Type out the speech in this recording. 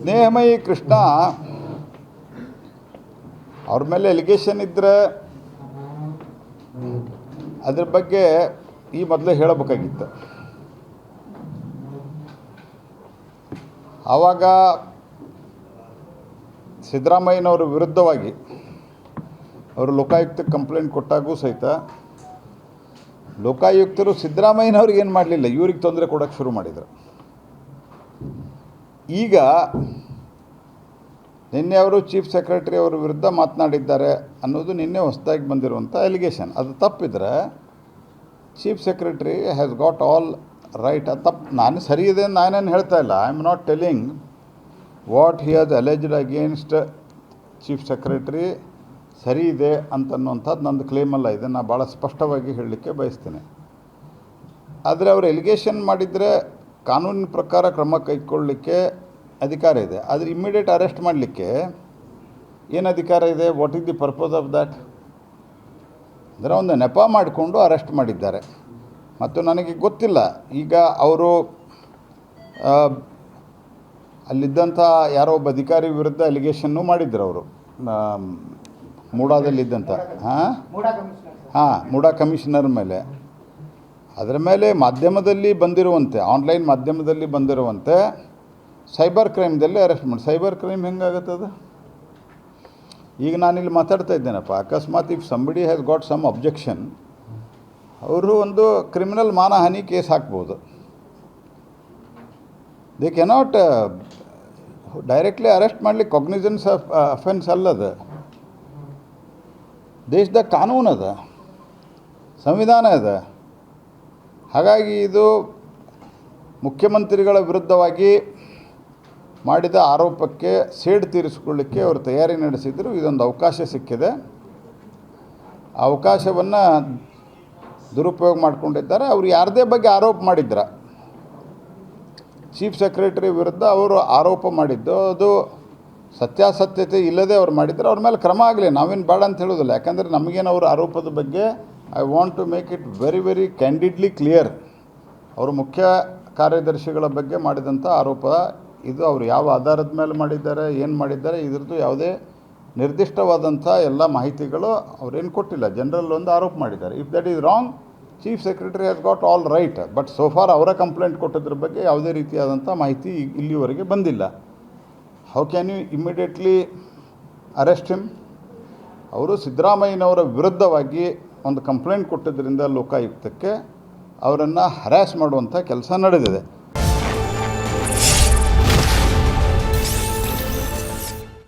ಸ್ನೇಹಮಯಿ ಕೃಷ್ಣ ಅವ್ರ ಮೇಲೆ ಎಲಿಗೇಷನ್ ಇದ್ದರೆ ಅದ್ರ ಬಗ್ಗೆ ಈ ಮೊದಲೇ ಹೇಳಬೇಕಾಗಿತ್ತು. ಆವಾಗ ಸಿದ್ದರಾಮಯ್ಯನವ್ರ ವಿರುದ್ಧವಾಗಿ ಅವರು ಲೋಕಾಯುಕ್ತಕ್ಕೆ ಕಂಪ್ಲೇಂಟ್ ಕೊಟ್ಟಾಗೂ ಸಹಿತ ಲೋಕಾಯುಕ್ತರು ಸಿದ್ದರಾಮಯ್ಯನವ್ರಿಗೆ ಏನು ಮಾಡಲಿಲ್ಲ, ಇವ್ರಿಗೆ ತೊಂದರೆ ಕೊಡೋಕ್ಕೆ ಶುರು ಮಾಡಿದರು. ಈಗ ನಿನ್ನೆ ಅವರು ಚೀಫ್ ಸೆಕ್ರೆಟರಿ ಅವರ ವಿರುದ್ಧ ಮಾತನಾಡಿದ್ದಾರೆ ಅನ್ನೋದು ನಿನ್ನೆ ಹೊಸದಾಗಿ ಬಂದಿರುವಂಥ ಎಲಿಗೇಷನ್. ಅದು ತಪ್ಪಿದ್ರೆ chief secretary has got all right. ಅದು ತಪ್ಪು, ನಾನು ಸರಿ ಇದೆ ಅಂತ ನಾನೇನು ಹೇಳ್ತಾ ಇಲ್ಲ. I am not telling what he has alleged against chief secretary ಸರಿ ಇದೆ ಅಂತನ್ನುವಂಥದ್ದು ನಂದು ಕ್ಲೇಮಲ್ಲ. ಇದೆ ನಾನು ಭಾಳ ಸ್ಪಷ್ಟವಾಗಿ ಹೇಳಲಿಕ್ಕೆ ಬಯಸ್ತೀನಿ. ಆದರೆ ಅವರು ಎಲಿಗೇಷನ್ ಮಾಡಿದರೆ ಕಾನೂನಿನ ಪ್ರಕಾರ ಕ್ರಮ ಕೈಗೊಳ್ಳಲಿಕ್ಕೆ ಅಧಿಕಾರ ಇದೆ. ಆದರೆ ಇಮ್ಮಿಡಿಯೇಟ್ ಅರೆಸ್ಟ್ ಮಾಡಲಿಕ್ಕೆ ಏನು ಅಧಿಕಾರ ಇದೆ? What is the purpose of that? ಅಂದರೆ ಒಂದು ನೆಪ ಮಾಡಿಕೊಂಡು ಅರೆಸ್ಟ್ ಮಾಡಿದ್ದಾರೆ. ಮತ್ತು ನನಗೆ ಗೊತ್ತಿಲ್ಲ, ಈಗ ಅವರು ಅಲ್ಲಿದ್ದಂಥ ಯಾರೋ ಒಬ್ಬ ಅಧಿಕಾರಿ ವಿರುದ್ಧ ಎಲಿಗೇಷನ್ನು ಮಾಡಿದ್ರು ಅವರು, ಮೂಡಾದಲ್ಲಿದ್ದಂಥ ಮೂಡಾ ಕಮಿಷನರ್ ಮೇಲೆ. ಅದರ ಮೇಲೆ ಮಾಧ್ಯಮದಲ್ಲಿ ಬಂದಿರುವಂತೆ, ಆನ್ಲೈನ್ ಮಾಧ್ಯಮದಲ್ಲಿ ಬಂದಿರುವಂತೆ ಸೈಬರ್ ಕ್ರೈಮ್ದಲ್ಲಿ ಅರೆಸ್ಟ್ ಮಾಡಿ. ಸೈಬರ್ ಕ್ರೈಮ್ ಹೆಂಗಾಗುತ್ತದು? ಈಗ ನಾನಿಲ್ಲಿ ಮಾತಾಡ್ತಾ ಇದ್ದೇನಪ್ಪ, ಅಕಸ್ಮಾತ್ if somebody has got some objection, ಅವರು ಒಂದು ಕ್ರಿಮಿನಲ್ ಮಾನಹಾನಿ ಕೇಸ್ ಹಾಕ್ಬೋದು. ದೇ ಕೆನಾಟ್ ಡೈರೆಕ್ಟ್ಲಿ ಅರೆಸ್ಟ್ ಮಾಡಲಿಕ್ಕೆ ಕಾಗ್ನಿಜೆನ್ಸ್ ಆಫ್ ಅಫೆನ್ಸ್ ಅಲ್ಲದ. ದೇಶದ ಕಾನೂನು ಅದ, ಸಂವಿಧಾನ ಅದ. ಹಾಗಾಗಿ ಇದು ಮುಖ್ಯಮಂತ್ರಿಗಳ ವಿರುದ್ಧವಾಗಿ ಮಾಡಿದ ಆರೋಪಕ್ಕೆ ಸೇಡು ತೀರಿಸಿಕೊಳ್ಳಿಕ್ಕೆ ಅವರು ತಯಾರಿ ನಡೆಸಿದರು. ಇದೊಂದು ಅವಕಾಶ ಸಿಕ್ಕಿದೆ. ಆ ಅವಕಾಶವನ್ನು ದುರುಪಯೋಗ ಮಾಡಿಕೊಂಡಿದ್ದಾರೆ. ಅವರು ಯಾರದೇ ಬಗ್ಗೆ ಆರೋಪ ಮಾಡಿದ್ರ, ಚೀಫ್ ಸೆಕ್ರೆಟರಿ ವಿರುದ್ಧ ಅವರು ಆರೋಪ ಮಾಡಿದ್ದು ಅದು ಸತ್ಯಾಸತ್ಯತೆ ಇಲ್ಲದೆ ಅವ್ರು ಮಾಡಿದ್ರು, ಅವ್ರ ಮೇಲೆ ಕ್ರಮ ಆಗಲಿ. ನಾವೇನು ಬೇಡ ಅಂತ ಹೇಳೋದಿಲ್ಲ. ಯಾಕಂದರೆ ನಮಗೇನು ಅವ್ರ ಆರೋಪದ ಬಗ್ಗೆ I want to make it very very candidly clear. ಅವರು ಮುಖ್ಯ ಕಾರ್ಯದರ್ಶಿಗಳ ಬಗ್ಗೆ ಮಾಡಿದಂಥ ಆರೋಪ ಇದು. ಅವರು ಯಾವ ಆಧಾರದ ಮೇಲೆ ಮಾಡಿದ್ದಾರೆ, ಏನು ಮಾಡಿದ್ದಾರೆ, ಇದ್ರದ್ದು ಯಾವುದೇ ನಿರ್ದಿಷ್ಟವಾದಂಥ ಎಲ್ಲ ಮಾಹಿತಿಗಳು ಅವ್ರೇನು ಕೊಟ್ಟಿಲ್ಲ. ಜನರಲ್ ಒಂದು ಆರೋಪ ಮಾಡಿದ್ದಾರೆ. If that is wrong, chief secretary has got all right. But so far ಅವರ ಕಂಪ್ಲೇಂಟ್ ಕೊಟ್ಟಿದ್ರ ಬಗ್ಗೆ ಯಾವುದೇ ರೀತಿಯಾದಂಥ ಮಾಹಿತಿ ಇಲ್ಲಿವರೆಗೆ ಬಂದಿಲ್ಲ. How can you immediately arrest him? ಅವರು ಸಿದ್ದರಾಮಯ್ಯನವರ ವಿರುದ್ಧವಾಗಿ ಒಂದು ಕಂಪ್ಲೇಂಟ್ ಕೊಟ್ಟಿದ್ದರಿಂದ ಲೋಕಾಯುಕ್ತಕ್ಕೆ ಅವರನ್ನು ಹರ್ಯಾಸ್ ಮಾಡುವಂಥ ಕೆಲಸ ನಡೆದಿದೆ.